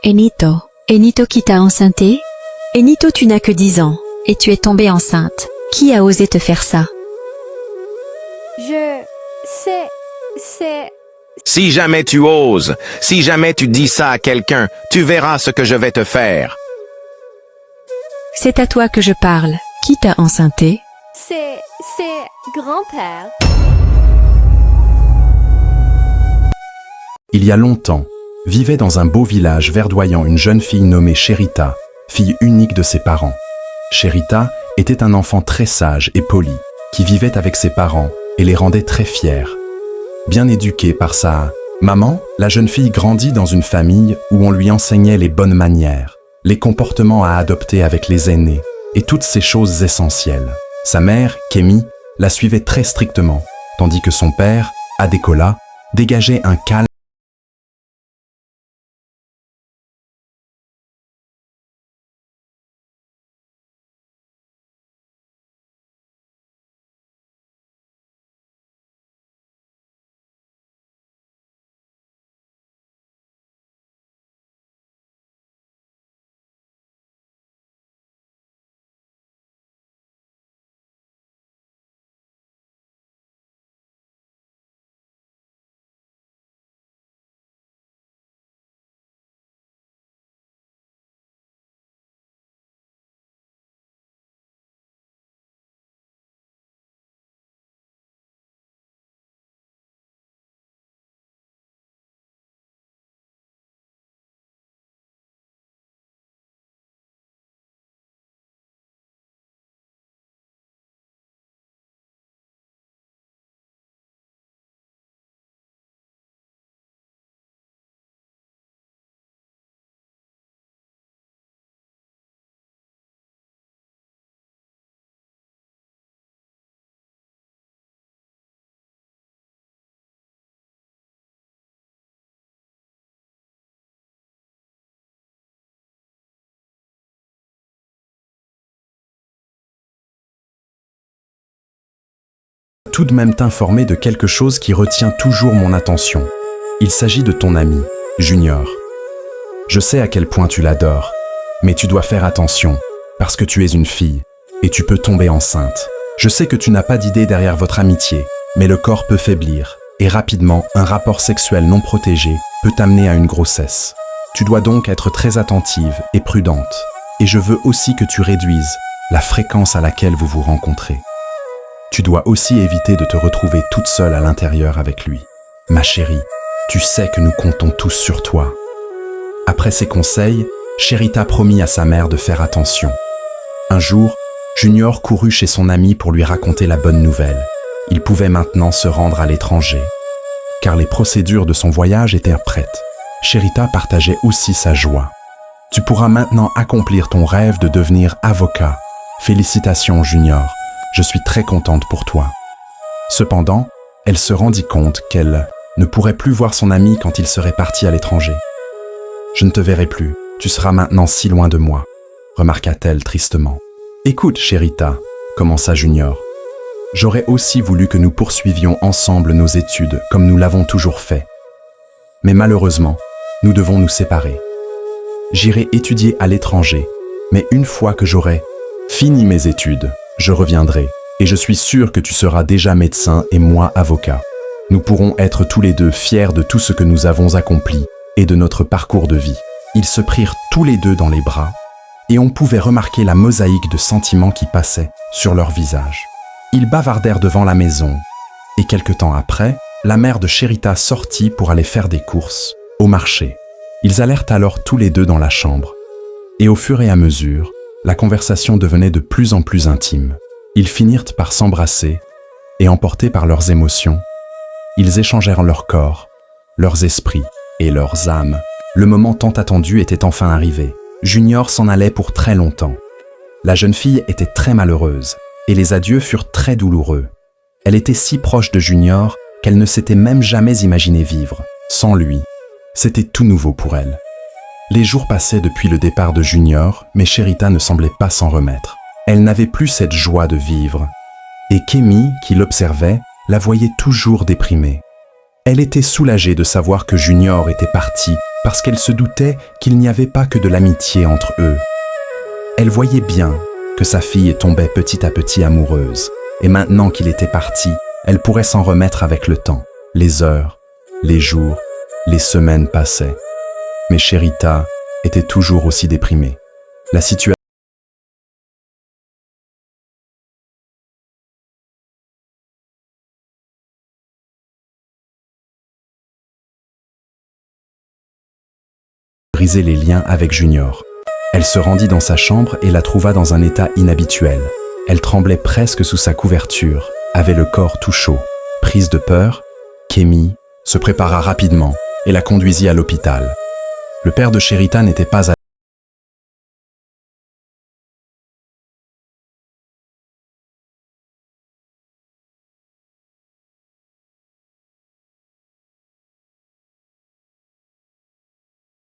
Enito. Enito qui t'a enceinté? Enito, tu n'as que 10 ans, et tu es tombée enceinte. Qui a osé te faire ça? C'est... Si jamais tu oses, si jamais tu dis ça à quelqu'un, tu verras ce que je vais te faire. C'est à toi que je parle. Qui t'a enceinté? C'est grand-père. Il y a longtemps, vivait dans un beau village verdoyant une jeune fille nommée Sherita, fille unique de ses parents. Sherita était un enfant très sage et poli, qui vivait avec ses parents et les rendait très fiers. Bien éduquée par sa maman, la jeune fille grandit dans une famille où on lui enseignait les bonnes manières, les comportements à adopter avec les aînés et toutes ces choses essentielles. Sa mère, Kemi, la suivait très strictement, tandis que son père, Adekola, dégageait un calme. Tout de même t'informer de quelque chose qui retient toujours mon attention. Il s'agit de ton ami, Junior. Je sais à quel point tu l'adores, mais tu dois faire attention, parce que tu es une fille, et tu peux tomber enceinte. Je sais que tu n'as pas d'idée derrière votre amitié, mais le corps peut faiblir, et rapidement, un rapport sexuel non protégé peut t'amener à une grossesse. Tu dois donc être très attentive et prudente, et je veux aussi que tu réduises la fréquence à laquelle vous vous rencontrez. Tu dois aussi éviter de te retrouver toute seule à l'intérieur avec lui. Ma chérie, tu sais que nous comptons tous sur toi. Après ces conseils, Sherita promit à sa mère de faire attention. Un jour, Junior courut chez son ami pour lui raconter la bonne nouvelle. Il pouvait maintenant se rendre à l'étranger, car les procédures de son voyage étaient prêtes. Sherita partageait aussi sa joie. Tu pourras maintenant accomplir ton rêve de devenir avocat. Félicitations, Junior. Je suis très contente pour toi. Cependant, elle se rendit compte qu'elle ne pourrait plus voir son ami quand il serait parti à l'étranger. « Je ne te verrai plus, tu seras maintenant si loin de moi », remarqua-t-elle tristement. « Écoute, Sherita, commença Junior. J'aurais aussi voulu que nous poursuivions ensemble nos études comme nous l'avons toujours fait. Mais malheureusement, nous devons nous séparer. J'irai étudier à l'étranger, mais une fois que j'aurai fini mes études, je reviendrai, et je suis sûr que tu seras déjà médecin et moi avocat. Nous pourrons être tous les deux fiers de tout ce que nous avons accompli et de notre parcours de vie. » Ils se prirent tous les deux dans les bras, et on pouvait remarquer la mosaïque de sentiments qui passaient sur leur visage. Ils bavardèrent devant la maison, et quelque temps après, la mère de Sherita sortit pour aller faire des courses au marché. Ils allèrent alors tous les deux dans la chambre, et au fur et à mesure, la conversation devenait de plus en plus intime. Ils finirent par s'embrasser, et emportés par leurs émotions, ils échangèrent leurs corps, leurs esprits et leurs âmes. Le moment tant attendu était enfin arrivé. Junior s'en allait pour très longtemps. La jeune fille était très malheureuse, et les adieux furent très douloureux. Elle était si proche de Junior qu'elle ne s'était même jamais imaginé vivre sans lui. C'était tout nouveau pour elle. Les jours passaient depuis le départ de Junior, mais Sherita ne semblait pas s'en remettre. Elle n'avait plus cette joie de vivre. Et Kemi, qui l'observait, la voyait toujours déprimée. Elle était soulagée de savoir que Junior était parti parce qu'elle se doutait qu'il n'y avait pas que de l'amitié entre eux. Elle voyait bien que sa fille tombait petit à petit amoureuse, et maintenant qu'il était parti, elle pourrait s'en remettre avec le temps. Les heures, les jours, les semaines passaient. Mais Sherita était toujours aussi déprimée. La situation brisait les liens avec Junior. Elle se rendit dans sa chambre et la trouva dans un état inhabituel. Elle tremblait presque sous sa couverture, avait le corps tout chaud. Prise de peur, Kemi se prépara rapidement et la conduisit à l'hôpital. Le père de Sherita n'était pas à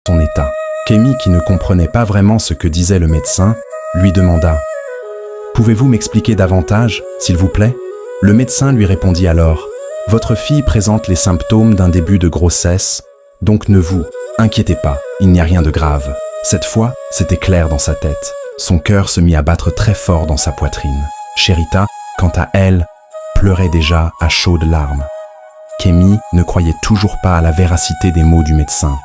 son état. Kemi, qui ne comprenait pas vraiment ce que disait le médecin, lui demanda « Pouvez-vous m'expliquer davantage, s'il vous plaît ?» Le médecin lui répondit alors « Votre fille présente les symptômes d'un début de grossesse, donc ne vous inquiétez pas, il n'y a rien de grave. » Cette fois, c'était clair dans sa tête. Son cœur se mit à battre très fort dans sa poitrine. Sherita, quant à elle, pleurait déjà à chaudes larmes. Kemi ne croyait toujours pas à la véracité des mots du médecin.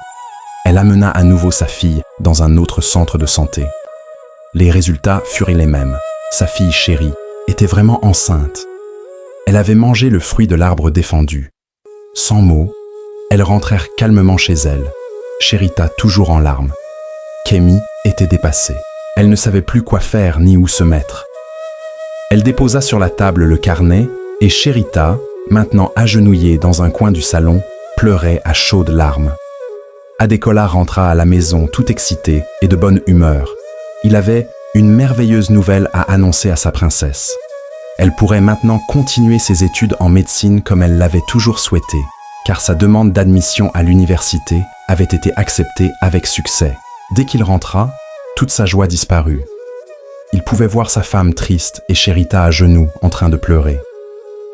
Elle amena à nouveau sa fille dans un autre centre de santé. Les résultats furent les mêmes. Sa fille chérie était vraiment enceinte. Elle avait mangé le fruit de l'arbre défendu. Sans mots, elles rentrèrent calmement chez elle. Sherita toujours en larmes. Kemi était dépassée. Elle ne savait plus quoi faire ni où se mettre. Elle déposa sur la table le carnet et Sherita, maintenant agenouillée dans un coin du salon, pleurait à chaudes larmes. Adekola rentra à la maison tout excité et de bonne humeur. Il avait une merveilleuse nouvelle à annoncer à sa princesse. Elle pourrait maintenant continuer ses études en médecine comme elle l'avait toujours souhaité, car sa demande d'admission à l'université avait été acceptée avec succès. Dès qu'il rentra, toute sa joie disparut. Il pouvait voir sa femme triste et Sherita à genoux en train de pleurer.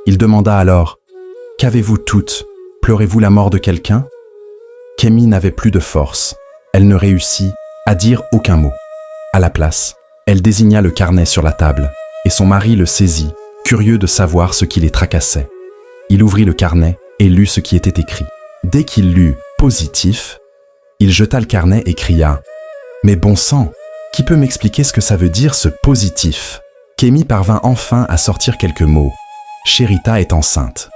Il demanda alors « Qu'avez-vous toutes? Pleurez-vous la mort de quelqu'un ?» Kemi n'avait plus de force. Elle ne réussit à dire aucun mot. À la place, elle désigna le carnet sur la table et son mari le saisit, curieux de savoir ce qui les tracassait. Il ouvrit le carnet et lut ce qui était écrit. Dès qu'il lut « positif », il jeta le carnet et cria « Mais bon sang, qui peut m'expliquer ce que ça veut dire ce positif ?» Kemi parvint enfin à sortir quelques mots. « Sherita est enceinte. »«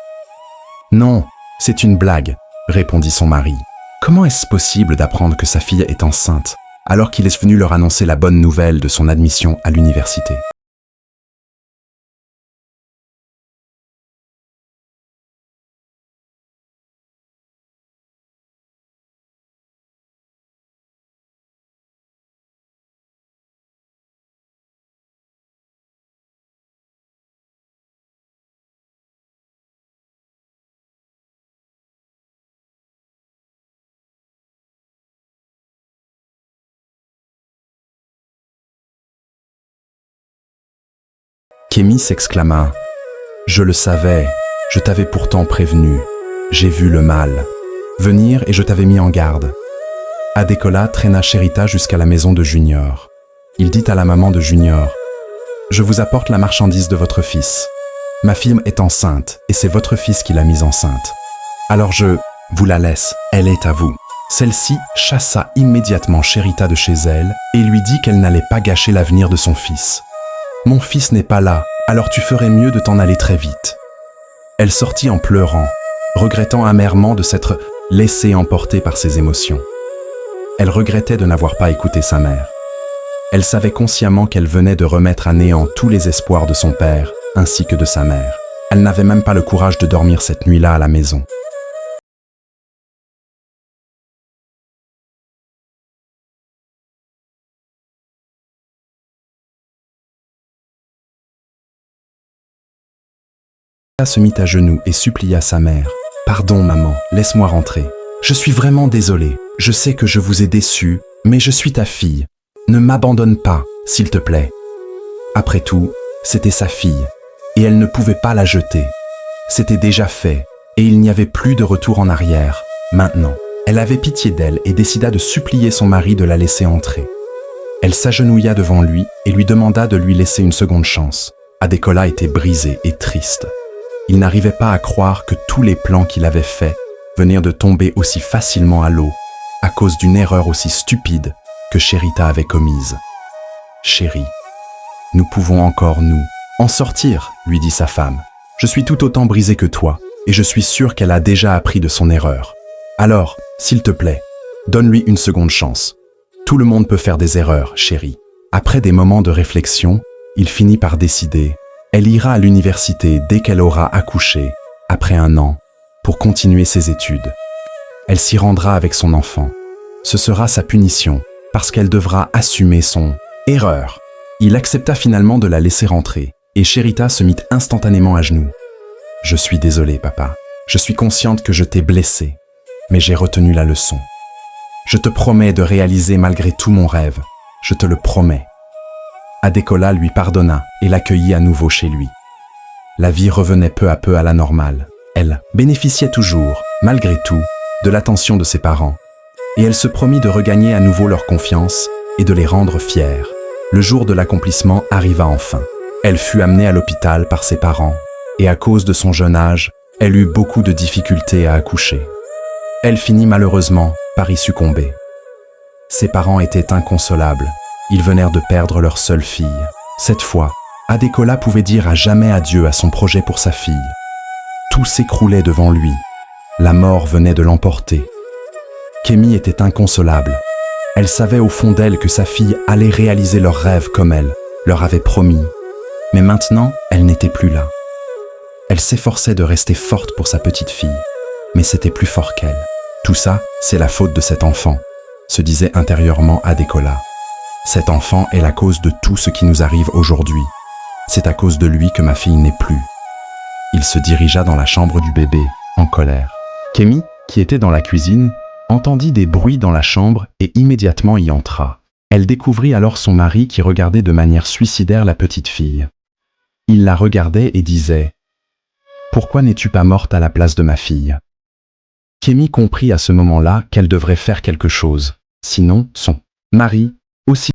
Non, c'est une blague », répondit son mari. Comment est-ce possible d'apprendre que sa fille est enceinte alors qu'il est venu leur annoncer la bonne nouvelle de son admission à l'université? Kemi s'exclama « Je le savais, je t'avais pourtant prévenu, j'ai vu le mal. Venir et je t'avais mis en garde. » Adekola traîna Sherita jusqu'à la maison de Junior. Il dit à la maman de Junior « Je vous apporte la marchandise de votre fils. Ma fille est enceinte et c'est votre fils qui l'a mise enceinte. Alors je vous la laisse, elle est à vous. » Celle-ci chassa immédiatement Sherita de chez elle et lui dit qu'elle n'allait pas gâcher l'avenir de son fils. « Mon fils n'est pas là, alors tu ferais mieux de t'en aller très vite. » Elle sortit en pleurant, regrettant amèrement de s'être laissée emporter par ses émotions. Elle regrettait de n'avoir pas écouté sa mère. Elle savait consciemment qu'elle venait de remettre à néant tous les espoirs de son père, ainsi que de sa mère. Elle n'avait même pas le courage de dormir cette nuit-là à la maison. Se mit à genoux et supplia sa mère. « Pardon, maman, laisse-moi rentrer. Je suis vraiment désolé. Je sais que je vous ai déçu, mais je suis ta fille. Ne m'abandonne pas, s'il te plaît. » Après tout, c'était sa fille, et elle ne pouvait pas la jeter. C'était déjà fait, et il n'y avait plus de retour en arrière. Maintenant, Elle avait pitié d'elle et décida de supplier son mari de la laisser entrer. Elle s'agenouilla devant lui et lui demanda de lui laisser une seconde chance. Adekola était brisé et triste. Il n'arrivait pas à croire que tous les plans qu'il avait faits venaient de tomber aussi facilement à l'eau à cause d'une erreur aussi stupide que Sherita avait commise. « Chérie, nous pouvons encore, nous, en sortir, lui dit sa femme. Je suis tout autant brisé que toi, et je suis sûr qu'elle a déjà appris de son erreur. Alors, s'il te plaît, donne-lui une seconde chance. Tout le monde peut faire des erreurs, chérie. » Après des moments de réflexion, il finit par décider. Elle ira à l'université dès qu'elle aura accouché, après 1 an, pour continuer ses études. Elle s'y rendra avec son enfant. Ce sera sa punition, parce qu'elle devra assumer son erreur. Il accepta finalement de la laisser rentrer, et Sherita se mit instantanément à genoux. « Je suis désolée, papa. Je suis consciente que je t'ai blessé, mais j'ai retenu la leçon. Je te promets de réaliser malgré tout mon rêve. Je te le promets. » Adekola lui pardonna et l'accueillit à nouveau chez lui. La vie revenait peu à peu à la normale. Elle bénéficiait toujours, malgré tout, de l'attention de ses parents, et elle se promit de regagner à nouveau leur confiance et de les rendre fiers. Le jour de l'accomplissement arriva enfin. Elle fut amenée à l'hôpital par ses parents, et à cause de son jeune âge, elle eut beaucoup de difficultés à accoucher. Elle finit malheureusement par y succomber. Ses parents étaient inconsolables. Ils venèrent de perdre leur seule fille. Cette fois, Adekola pouvait dire à jamais adieu à son projet pour sa fille. Tout s'écroulait devant lui. La mort venait de l'emporter. Kemi était inconsolable. Elle savait au fond d'elle que sa fille allait réaliser leurs rêves comme elle leur avait promis. Mais maintenant, elle n'était plus là. Elle s'efforçait de rester forte pour sa petite fille, mais c'était plus fort qu'elle. Tout ça, c'est la faute de cet enfant, se disait intérieurement Adekola. Cet enfant est la cause de tout ce qui nous arrive aujourd'hui. C'est à cause de lui que ma fille n'est plus. Il se dirigea dans la chambre du bébé, en colère. Kemi, qui était dans la cuisine, entendit des bruits dans la chambre et immédiatement y entra. Elle découvrit alors son mari qui regardait de manière suicidaire la petite fille. Il la regardait et disait « Pourquoi n'es-tu pas morte à la place de ma fille ?» Kemi comprit à ce moment-là qu'elle devrait faire quelque chose, sinon son mari aussi.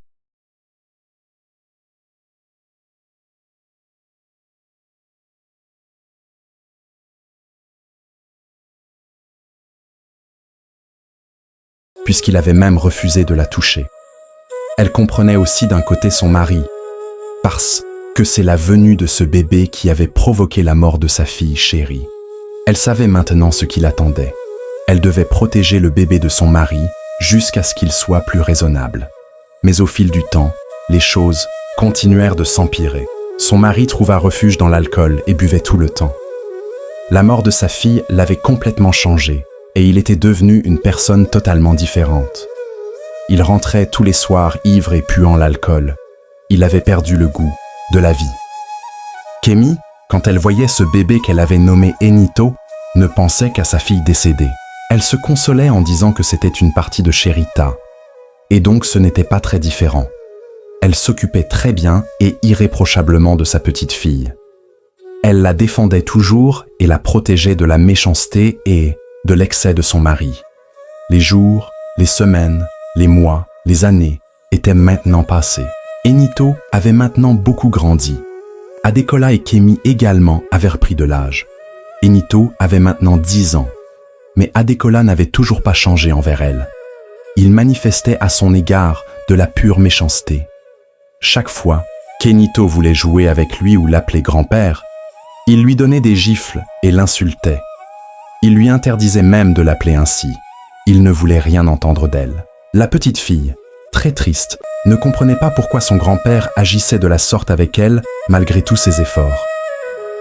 Puisqu'il avait même refusé de la toucher. Elle comprenait aussi d'un côté son mari, parce que c'est la venue de ce bébé qui avait provoqué la mort de sa fille chérie. Elle savait maintenant ce qui l'attendait. Elle devait protéger le bébé de son mari jusqu'à ce qu'il soit plus raisonnable. Mais au fil du temps, les choses continuèrent de s'empirer. Son mari trouva refuge dans l'alcool et buvait tout le temps. La mort de sa fille l'avait complètement changé et il était devenu une personne totalement différente. Il rentrait tous les soirs ivre et puant l'alcool. Il avait perdu le goût de la vie. Kemi, quand elle voyait ce bébé qu'elle avait nommé Enito, ne pensait qu'à sa fille décédée. Elle se consolait en disant que c'était une partie de Sherita, et donc ce n'était pas très différent. Elle s'occupait très bien et irréprochablement de sa petite fille. Elle la défendait toujours et la protégeait de la méchanceté et de l'excès de son mari. Les jours, les semaines, les mois, les années étaient maintenant passés. Enito avait maintenant beaucoup grandi. Adekola et Kemi également avaient repris de l'âge. Enito avait maintenant 10 ans. Mais Adekola n'avait toujours pas changé envers elle. Il manifestait à son égard de la pure méchanceté. Chaque fois qu'Enito voulait jouer avec lui ou l'appelait grand-père, il lui donnait des gifles et l'insultait. Il lui interdisait même de l'appeler ainsi. Il ne voulait rien entendre d'elle. La petite fille, très triste, ne comprenait pas pourquoi son grand-père agissait de la sorte avec elle malgré tous ses efforts.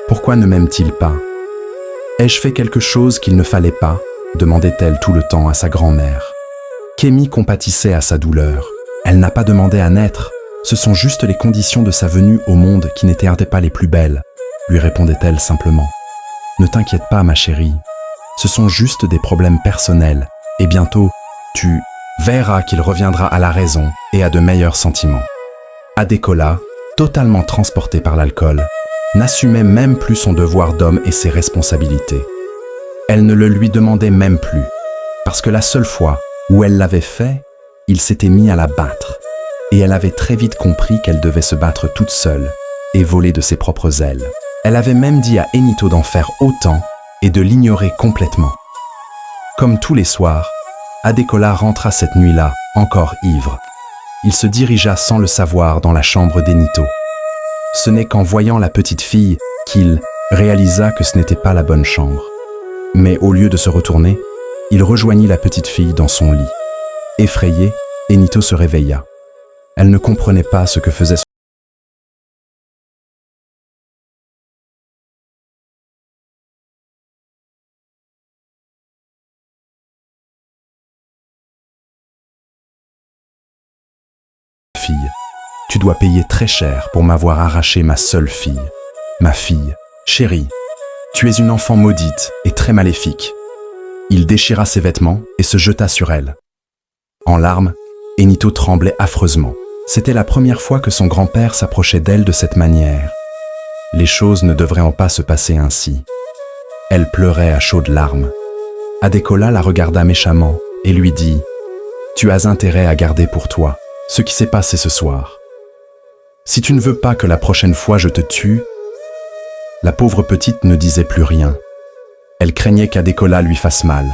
Pourquoi ne m'aime-t-il pas ? Ai-je fait quelque chose qu'il ne fallait pas ? Demandait-elle tout le temps à sa grand-mère. Kemi compatissait à sa douleur. Elle n'a pas demandé à naître. Ce sont juste les conditions de sa venue au monde qui n'étaient pas les plus belles, lui répondait-elle simplement. Ne t'inquiète pas, ma chérie. Ce sont juste des problèmes personnels, et bientôt, tu verras qu'il reviendra à la raison et à de meilleurs sentiments. Adekola, totalement transportée par l'alcool, n'assumait même plus son devoir d'homme et ses responsabilités. Elle ne le lui demandait même plus. parce que la seule fois où elle l'avait fait, il s'était mis à la battre. Et elle avait très vite compris qu'elle devait se battre toute seule et voler de ses propres ailes. Elle avait même dit à Enito d'en faire autant et de l'ignorer complètement. Comme tous les soirs, Adekola rentra cette nuit-là, encore ivre. Il se dirigea sans le savoir dans la chambre d'Enito. Ce n'est qu'en voyant la petite fille qu'il réalisa que ce n'était pas la bonne chambre. Mais au lieu de se retourner, il rejoignit la petite fille dans son lit. Effrayée, Enito se réveilla. Elle ne comprenait pas ce que faisait son fille. Tu dois payer très cher pour m'avoir arraché ma seule fille. Ma fille, chérie, tu es une enfant maudite et très maléfique. Il déchira ses vêtements et se jeta sur elle. En larmes, Enito tremblait affreusement. C'était la première fois que son grand-père s'approchait d'elle de cette manière. Les choses ne devraient pas se passer ainsi. Elle pleurait à chaudes larmes. Adekola la regarda méchamment et lui dit « Tu as intérêt à garder pour toi ce qui s'est passé ce soir. Si tu ne veux pas que la prochaine fois je te tue… » La pauvre petite ne disait plus rien. Elle craignait qu'Adekola lui fasse mal,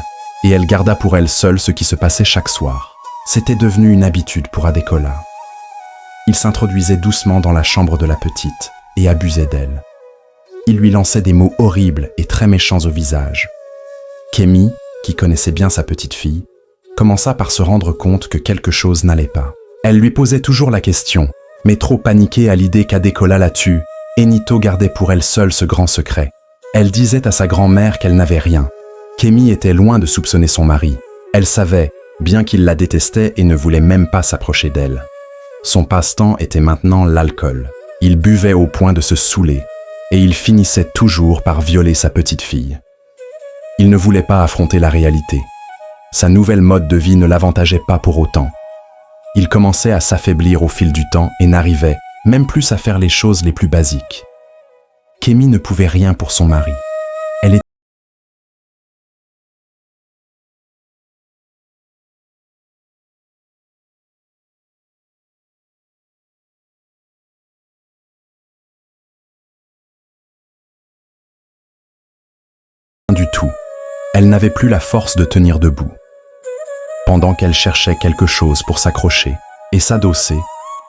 et elle garda pour elle seule ce qui se passait chaque soir. C'était devenu une habitude pour Adekola. Il s'introduisait doucement dans la chambre de la petite et abusait d'elle. Il lui lançait des mots horribles et très méchants au visage. Kemi, qui connaissait bien sa petite fille, commença par se rendre compte que quelque chose n'allait pas. Elle lui posait toujours la question, mais trop paniquée à l'idée qu'Adekola la tue, Enito gardait pour elle seule ce grand secret. Elle disait à sa grand-mère qu'elle n'avait rien. Kemi était loin de soupçonner son mari. Elle savait, bien qu'il la détestait et ne voulait même pas s'approcher d'elle. Son passe-temps était maintenant l'alcool. Il buvait au point de se saouler, et il finissait toujours par violer sa petite fille. Il ne voulait pas affronter la réalité. Sa nouvelle mode de vie ne l'avantageait pas pour autant. Il commençait à s'affaiblir au fil du temps et n'arrivait même plus à faire les choses les plus basiques. Kemi ne pouvait rien pour son mari. Elle était du tout. Elle n'avait plus la force de tenir debout. Pendant qu'elle cherchait quelque chose pour s'accrocher et s'adosser,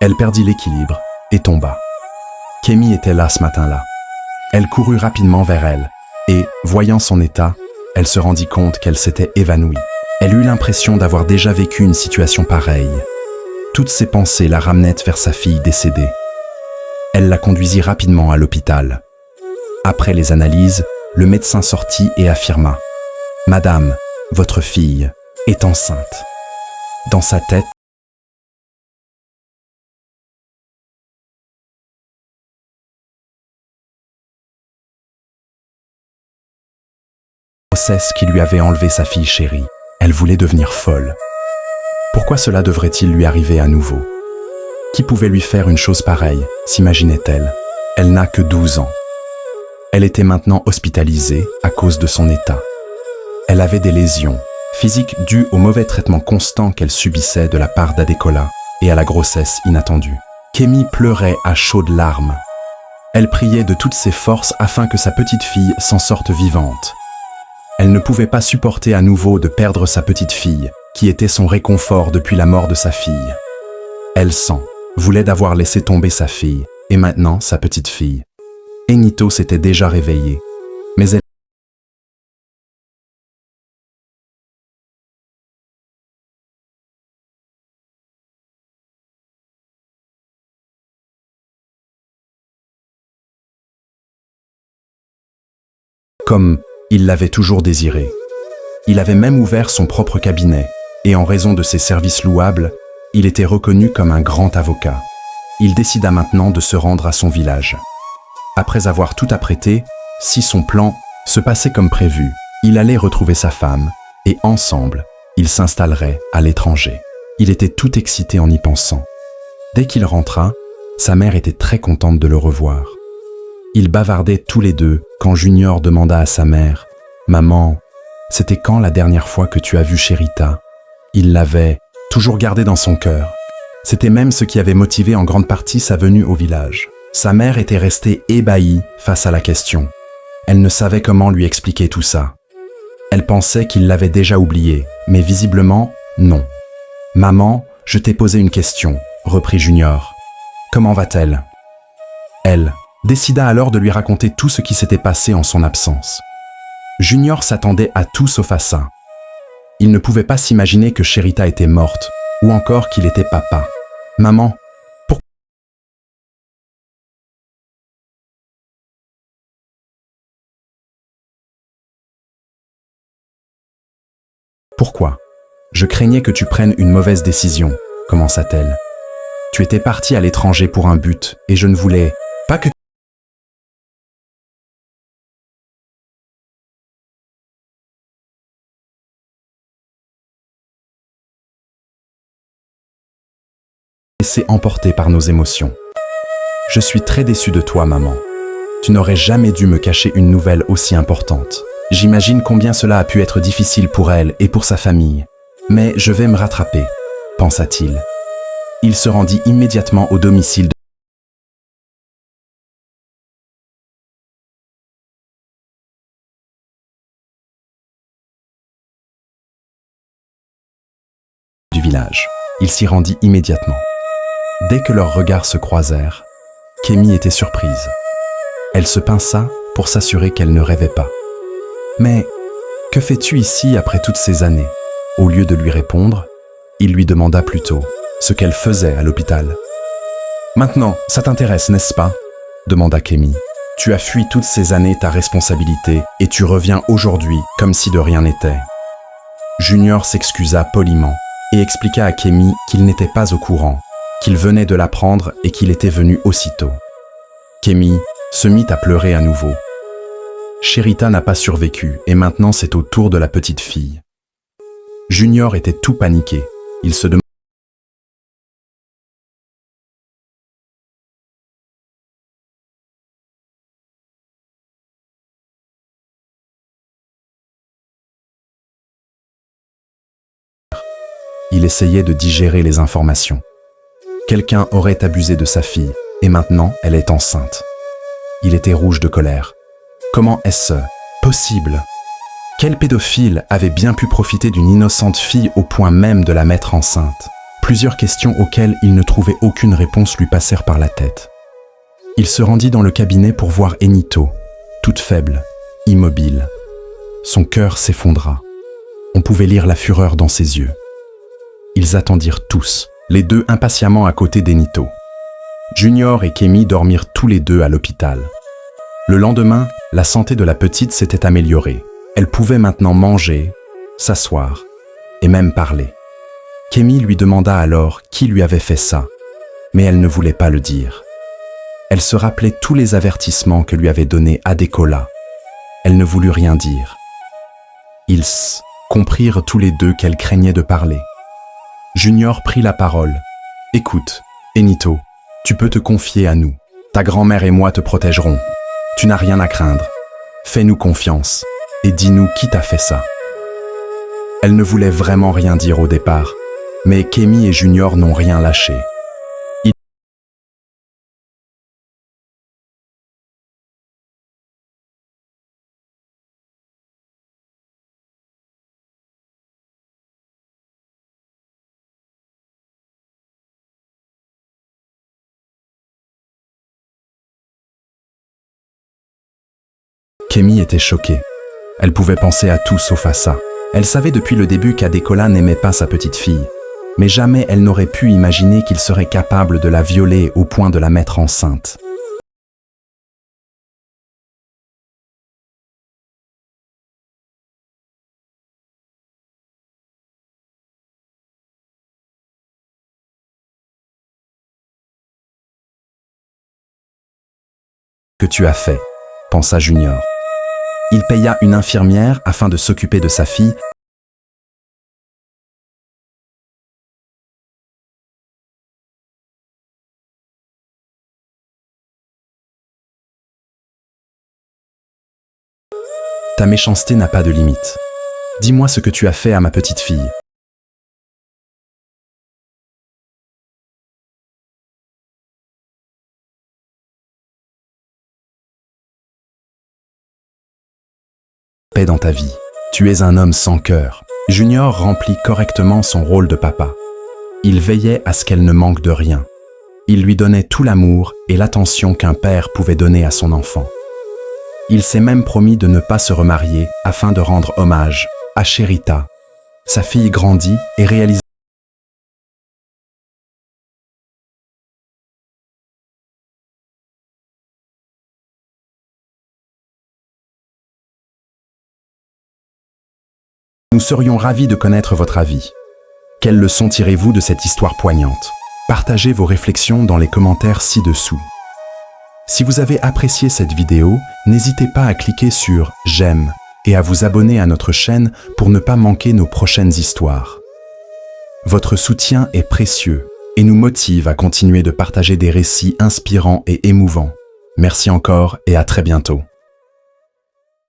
elle perdit l'équilibre et tomba. Kemi était là ce matin-là. Elle courut rapidement vers elle et, voyant son état, elle se rendit compte qu'elle s'était évanouie. Elle eut l'impression d'avoir déjà vécu une situation pareille. Toutes ses pensées la ramenaient vers sa fille décédée. Elle la conduisit rapidement à l'hôpital. Après les analyses, le médecin sortit et affirma « Madame, votre fille est enceinte. » Dans sa tête, grossesse qui lui avait enlevé sa fille chérie. Elle voulait devenir folle. Pourquoi cela devrait-il lui arriver à nouveau? Qui pouvait lui faire une chose pareille, s'imaginait-elle? Elle n'a que 12 ans. Elle était maintenant hospitalisée à cause de son état. Elle avait des lésions physiques dues au mauvais traitement constant qu'elle subissait de la part d'Adekola et à la grossesse inattendue. Kemi pleurait à chaudes larmes. Elle priait de toutes ses forces afin que sa petite fille s'en sorte vivante. Elle ne pouvait pas supporter à nouveau de perdre sa petite fille, qui était son réconfort depuis la mort de sa fille. Elle voulait d'avoir laissé tomber sa fille, et maintenant sa petite fille. Enito s'était déjà réveillée, mais elle comme il l'avait toujours désiré. Il avait même ouvert son propre cabinet, et en raison de ses services louables, il était reconnu comme un grand avocat. Il décida maintenant de se rendre à son village. Après avoir tout apprêté, si son plan se passait comme prévu, il allait retrouver sa femme, et ensemble, ils s'installeraient à l'étranger. Il était tout excité en y pensant. Dès qu'il rentra, sa mère était très contente de le revoir. Ils bavardaient tous les deux quand Junior demanda à sa mère « Maman, C'était quand la dernière fois que tu as vu Sherita? Il l'avait toujours gardée dans son cœur. C'était même ce qui avait motivé en grande partie sa venue au village. Sa mère était restée ébahie face à la question. Elle ne savait comment lui expliquer tout ça. Elle pensait qu'il l'avait déjà oublié, mais visiblement, non. « Maman, je t'ai posé une question », reprit Junior. « Comment va-t-elle » Elle décida alors de lui raconter tout ce qui s'était passé en son absence. Junior s'attendait à tout sauf à ça. Il ne pouvait pas s'imaginer que Sherita était morte, ou encore qu'il était papa. « Maman, pourquoi ? Je craignais que tu prennes une mauvaise décision, commença-t-elle. Tu étais parti à l'étranger pour un but, et je ne voulais pas que laisser emporter par nos émotions. Je suis très déçu de toi, maman. Tu n'aurais jamais dû me cacher une nouvelle aussi importante. J'imagine combien cela a pu être difficile pour elle et pour sa famille. Mais je vais me rattraper, pensa-t-il. Il se rendit immédiatement au domicile du village. Il s'y rendit immédiatement. Dès que leurs regards se croisèrent, Kémy était surprise. Elle se pinça pour s'assurer qu'elle ne rêvait pas. « Mais que fais-tu ici après toutes ces années ?» Au lieu de lui répondre, il lui demanda plutôt ce qu'elle faisait à l'hôpital. « Maintenant, ça t'intéresse, n'est-ce pas ?» demanda Kémy. « Tu as fui toutes ces années ta responsabilité et tu reviens aujourd'hui comme si de rien n'était. » Junior s'excusa poliment et expliqua à Kémy qu'il n'était pas au courant, qu'il venait de l'apprendre et qu'il était venu aussitôt. Kémy se mit à pleurer à nouveau. Sherita n'a pas survécu et maintenant c'est au tour de la petite fille. Junior était tout paniqué. Il se demandait il essayait de digérer les informations. Quelqu'un aurait abusé de sa fille et maintenant elle est enceinte. Il était rouge de colère. Comment est-ce possible ? Quel pédophile avait bien pu profiter d'une innocente fille au point même de la mettre enceinte ? Plusieurs questions auxquelles il ne trouvait aucune réponse lui passèrent par la tête. Il se rendit dans le cabinet pour voir Enito, toute faible, immobile. Son cœur s'effondra. On pouvait lire la fureur dans ses yeux. Ils attendirent tous, les deux impatiemment à côté d'Enito. Junior et Kémy dormirent tous les deux à l'hôpital. Le lendemain, la santé de la petite s'était améliorée. Elle pouvait maintenant manger, s'asseoir et même parler. Kémy lui demanda alors qui lui avait fait ça, mais elle ne voulait pas le dire. Elle se rappelait tous les avertissements que lui avait donnés Adekola. Elle ne voulut rien dire. Ils comprirent tous les deux qu'elle craignait de parler. Junior prit la parole. « Écoute, Enito, tu peux te confier à nous. Ta grand-mère et moi te protégerons. Tu n'as rien à craindre. Fais-nous confiance et dis-nous qui t'a fait ça. » Elle ne voulait vraiment rien dire au départ, mais Kémy et Junior n'ont rien lâché. Kémy était choquée. Elle pouvait penser à tout sauf à ça. Elle savait depuis le début qu'Adekola n'aimait pas sa petite fille, mais jamais elle n'aurait pu imaginer qu'il serait capable de la violer au point de la mettre enceinte. Que tu as fait, pensa Junior. Il paya une infirmière afin de s'occuper de sa fille. Ta méchanceté n'a pas de limite. Dis-moi ce que tu as fait à ma petite fille. Paix dans ta vie. Tu es un homme sans cœur. Junior remplit correctement son rôle de papa. Il veillait à ce qu'elle ne manque de rien. Il lui donnait tout l'amour et l'attention qu'un père pouvait donner à son enfant. Il s'est même promis de ne pas se remarier afin de rendre hommage à Sherita. Sa fille grandit et réalise. Nous serions ravis de connaître votre avis. Quelles leçons tirez-vous de cette histoire poignante? Partagez vos réflexions dans les commentaires ci-dessous. Si vous avez apprécié cette vidéo, n'hésitez pas à cliquer sur « J'aime » et à vous abonner à notre chaîne pour ne pas manquer nos prochaines histoires. Votre soutien est précieux et nous motive à continuer de partager des récits inspirants et émouvants. Merci encore et à très bientôt.